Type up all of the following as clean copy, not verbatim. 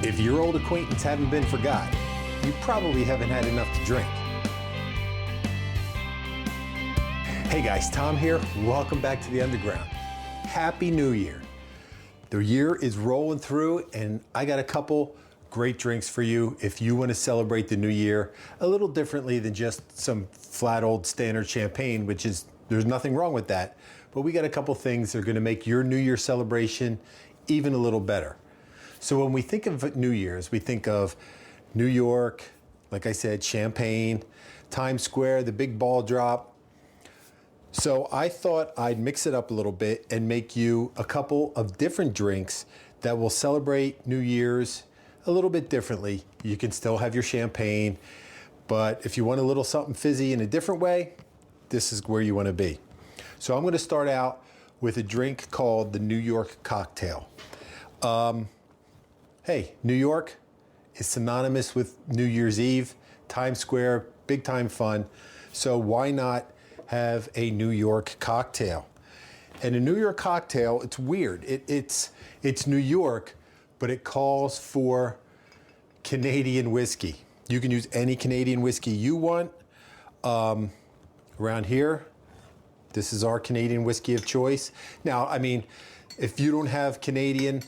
If your old acquaintance haven't been forgot, you probably haven't had enough to drink. Hey guys, Tom here. Welcome back to the Underground. Happy New Year. The year is rolling through and I got a couple great drinks for you if you want to celebrate the new year a little differently than just some flat old standard champagne, which is, there's nothing wrong with that. But we got a couple things that are going to make your New Year celebration even a little better. So when we think of New Year's, we think of New York, like I said, champagne, Times Square, the big ball drop. So I thought I'd mix it up a little bit and make you a couple of different drinks that will celebrate New Year's a little bit differently. You can still have your champagne, but if you want a little something fizzy in a different way, this is where you want to be. So I'm going to start out with a drink called the New York cocktail. Hey, New York is synonymous with New Year's Eve, Times Square, big time fun. So why not have a New York cocktail? And a New York cocktail, it's weird. It's New York, but it calls for Canadian whiskey. You can use any Canadian whiskey you want. Around here, this is our Canadian whiskey of choice. Now, I mean, if you don't have Canadian,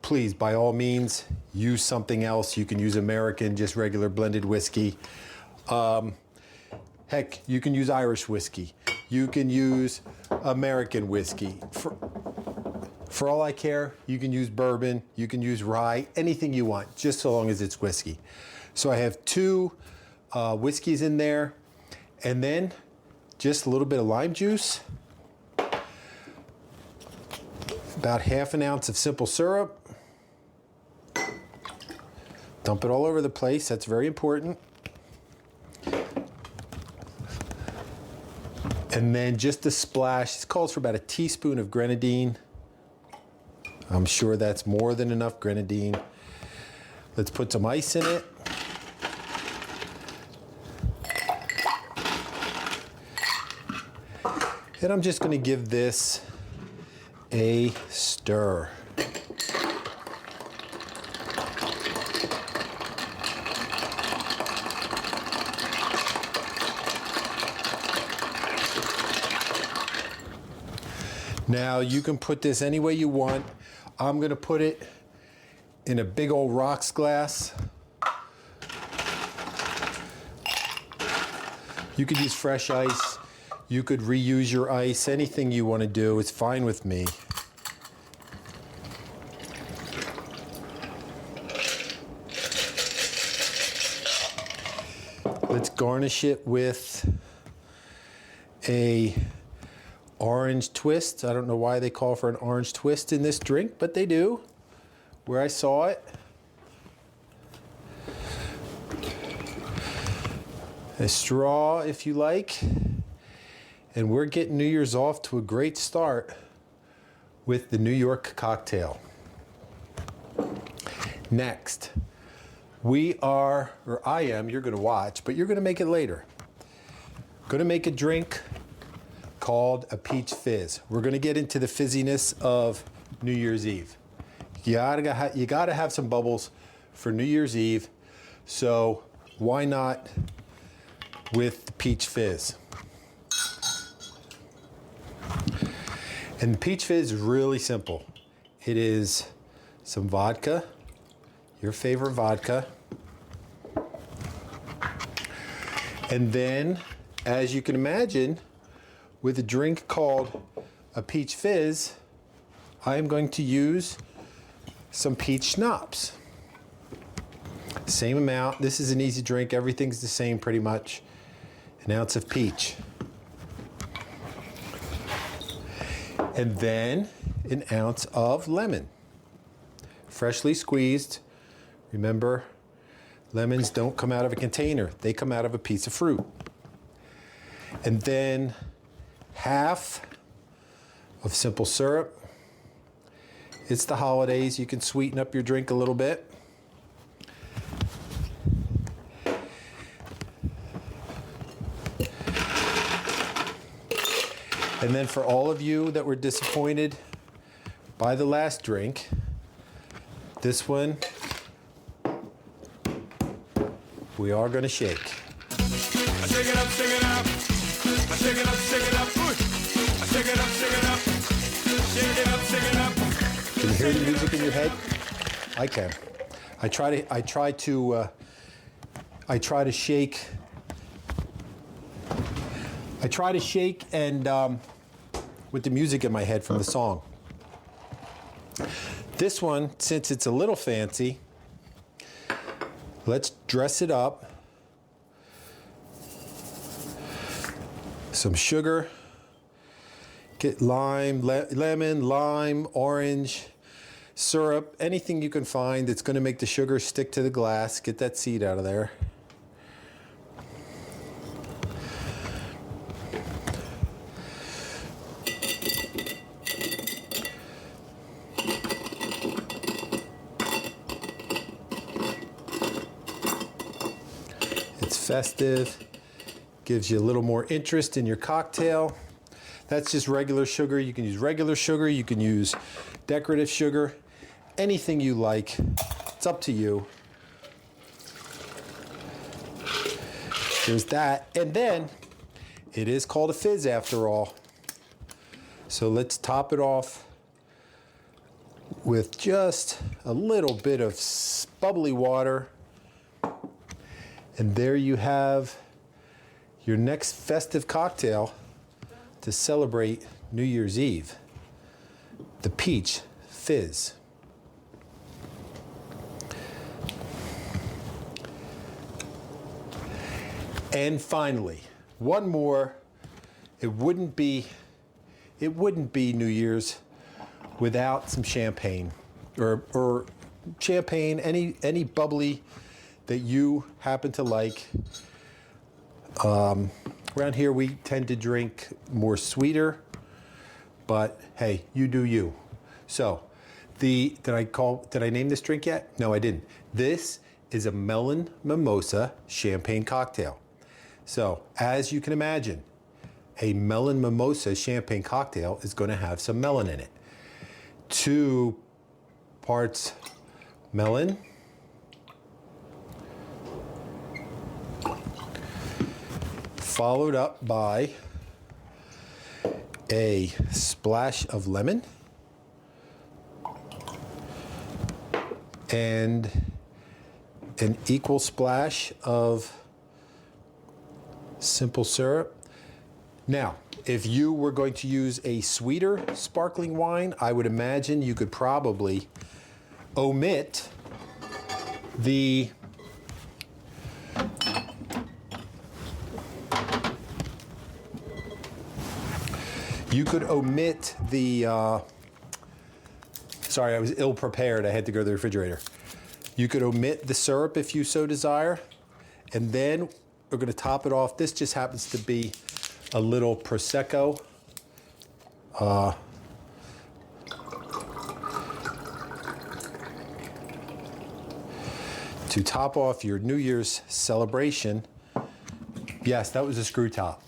please, by all means, use something else. You can use American, just regular blended whiskey. Heck, you can use Irish whiskey. You can use American whiskey. For all I care, you can use bourbon, you can use rye, anything you want, just so long as it's whiskey. So I have two whiskeys in there, and then just a little bit of lime juice, about half an ounce of simple syrup. Dump it all over the place, that's very important. And then just a splash, this calls for about a teaspoon of Grenadine. I'm sure that's more than enough Grenadine. Let's put some ice in it. And I'm just going to give this a stir. Now you can put this any way you want. I'm going to put it in a big old rocks glass. You could use fresh ice. You could reuse your ice. Anything you want to do is fine with me. Let's garnish it with a orange twist. I don't know why they call for an orange twist in this drink, but they do, where I saw it. A straw if you like. And we're getting New Year's off to a great start with the New York cocktail. Next, I am, you're gonna watch, but you're gonna make it later. Gonna make a drink called a peach fizz. We're gonna get into the fizziness of New Year's Eve. You gotta have some bubbles for New Year's Eve, so why not with the peach fizz? And the peach fizz is really simple. It is some vodka, your favorite vodka, and then, as you can imagine, with a drink called a peach fizz, I am going to use some peach schnapps. Same amount. This is an easy drink. Everything's the same pretty much. An ounce of peach. And then an ounce of lemon. Freshly squeezed. Remember, lemons don't come out of a container. They come out of a piece of fruit. And then half of simple syrup. It's the holidays. You can sweeten up your drink a little bit. And then for all of you that were disappointed by the last drink, this one we are going to shake. Shake it up, shake it up. Shake it up, shake it up. Shake it up, shake it up. Shake it up, shake it up. Can you hear the music in your head? I can. I try to shake. I try to shake and with the music in my head from the song. This one, since it's a little fancy, let's dress it up. Some sugar, get lime, lemon, lime, orange, syrup, anything you can find that's going to make the sugar stick to the glass. Get that seed out of there. It's festive. Gives you a little more interest in your cocktail. That's just regular sugar. You can use regular sugar. You can use decorative sugar. Anything you like. It's up to you. There's that. And then it is called a fizz after all. So let's top it off with just a little bit of bubbly water. And there you have your next festive cocktail to celebrate New Year's Eve, the Peach Fizz. And finally, one more. It wouldn't be New Year's without some champagne or champagne, any bubbly that you happen to like. Around here we tend to drink more sweeter, but hey, you do you. So, did I name this drink yet? No, I didn't. This is a melon mimosa champagne cocktail. So, as you can imagine, a melon mimosa champagne cocktail is going to have some melon in it. 2 parts melon, followed up by a splash of lemon and an equal splash of simple syrup. Now, if you were going to use a sweeter sparkling wine, I would imagine you could probably omit the sorry, I was ill prepared. I had to go to the refrigerator. You could omit the syrup if you so desire. And then we're going to top it off. This just happens to be a little Prosecco. To top off your New Year's celebration. Yes, that was a screw top.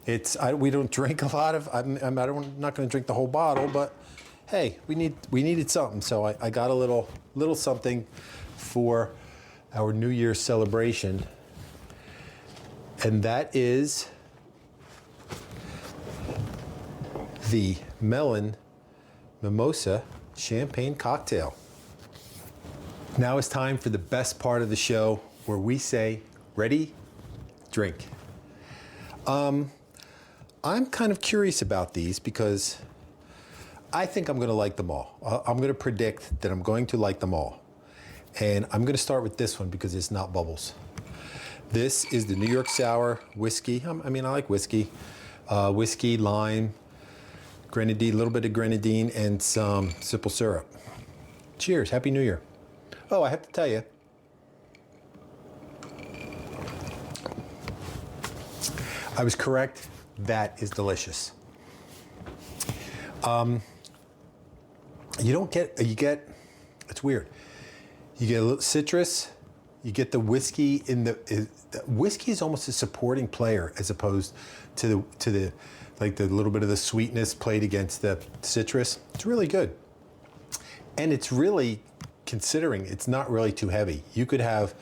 We don't drink a lot of. I'm not going to drink the whole bottle, but hey, we needed something, so I got a little something for our New Year's celebration, and that is the melon mimosa champagne cocktail. Now it's time for the best part of the show, where we say, "Ready, drink." I'm kind of curious about these because I think I'm going to like them all. I'm going to predict that I'm going to like them all. And I'm going to start with this one because it's not bubbles. This is the New York Sour whiskey. I like whiskey. Whiskey, lime, grenadine, a little bit of grenadine, and some simple syrup. Cheers. Happy New Year. Oh, I have to tell you, I was correct. That is delicious. You get, it's weird. You get a little citrus, you get the whiskey whiskey is almost a supporting player as opposed to the little bit of the sweetness played against the citrus. It's really good. And it's really, considering it's not really too heavy. You could have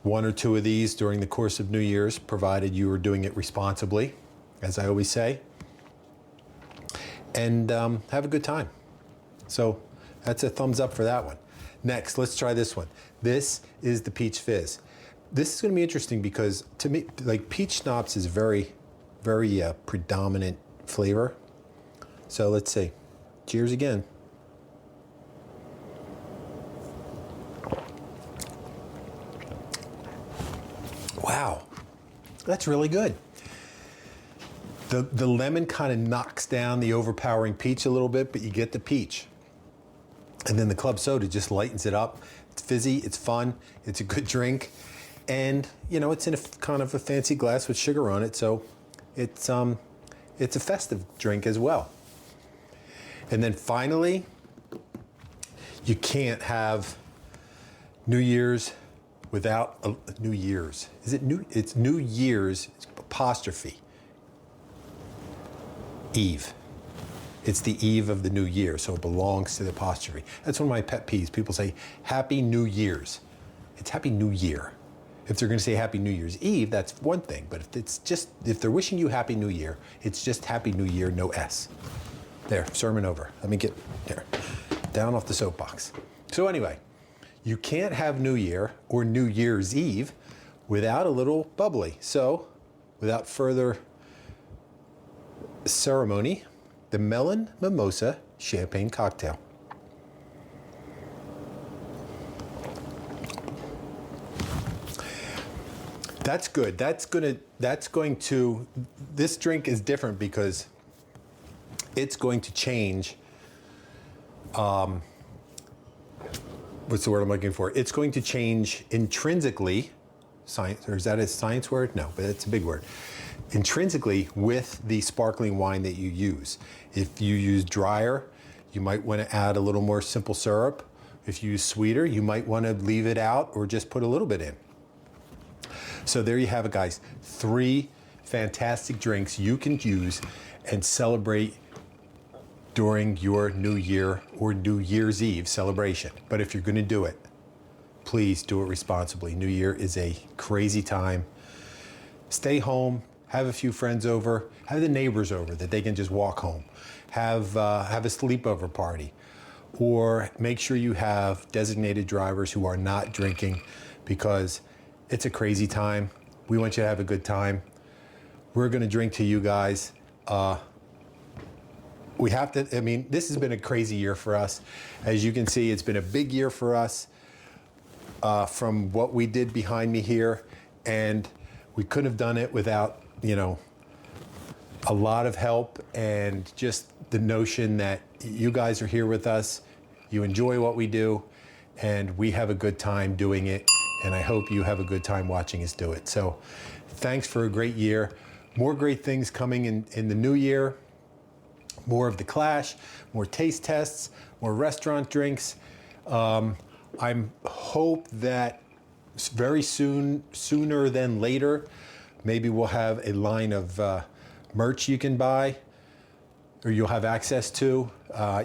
1 or 2 of these during the course of New Year's, provided you are doing it responsibly, as I always say, and have a good time. So that's a thumbs up for that one. Next, let's try this one. This is the Peach Fizz. This is going to be interesting because to me, like, peach schnapps is very, very predominant flavor. So let's see. Cheers again. Wow, that's really good. The lemon kind of knocks down the overpowering peach a little bit, but you get the peach. And then the club soda just lightens it up. It's fizzy, it's fun, it's a good drink. And, you know, it's in a kind of a fancy glass with sugar on it, so it's a festive drink as well. And then finally, you can't have New Year's without New Year's. Is it New? It's New Year's apostrophe Eve. It's the eve of the new year, so it belongs to the apostrophe. That's one of my pet peeves. People say Happy New Year's. It's Happy New Year. If they're going to say Happy New Year's Eve, that's one thing. But if they're wishing you Happy New Year, it's just Happy New Year, no S. There, sermon over. Let me get there, down off the soapbox. So anyway, you can't have New Year or New Year's Eve without a little bubbly. So without further ceremony, the Melon Mimosa Champagne Cocktail. That's good. This drink is different because it's going to change, what's the word I'm looking for? It's going to change intrinsically, science, or is that a science word? No, but it's a big word. Intrinsically with the sparkling wine that you use. If you use drier, you might want to add a little more simple syrup. If you use sweeter, you might want to leave it out or just put a little bit in. So there you have it, guys. 3 fantastic drinks you can use and celebrate during your New Year or New Year's Eve celebration. But if you're going to do it, please do it responsibly. New Year is a crazy time. Stay home. Have a few friends over, have the neighbors over that they can just walk home. Have a sleepover party, or make sure you have designated drivers who are not drinking, because it's a crazy time. We want you to have a good time. We're gonna drink to you guys. We have to, I mean, this has been a crazy year for us. As you can see, it's been a big year for us from what we did behind me here, and we couldn't have done it without, you know, a lot of help and just the notion that you guys are here with us, you enjoy what we do, and we have a good time doing it, and I hope you have a good time watching us do it. So thanks for a great year. More great things coming in the new year. More of the Clash, more taste tests, more restaurant drinks. I hope that very soon, sooner than later, maybe we'll have a line of merch you can buy, or you'll have access to.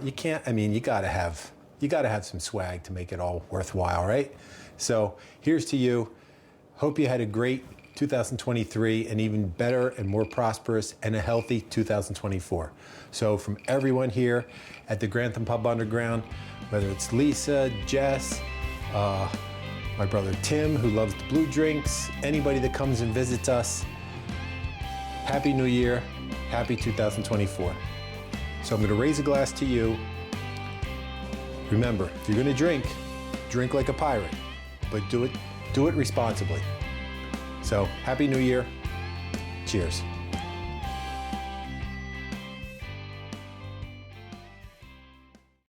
You gotta have some swag to make it all worthwhile, right? So here's to you. Hope you had a great 2023, and even better and more prosperous and a healthy 2024. So from everyone here at the Grantham Pub Underground, whether it's Lisa, Jess, my brother Tim, who loves the blue drinks, anybody that comes and visits us, Happy New Year, Happy 2024. So I'm gonna raise a glass to you. Remember, if you're gonna drink like a pirate, but do it responsibly. So Happy New Year, cheers.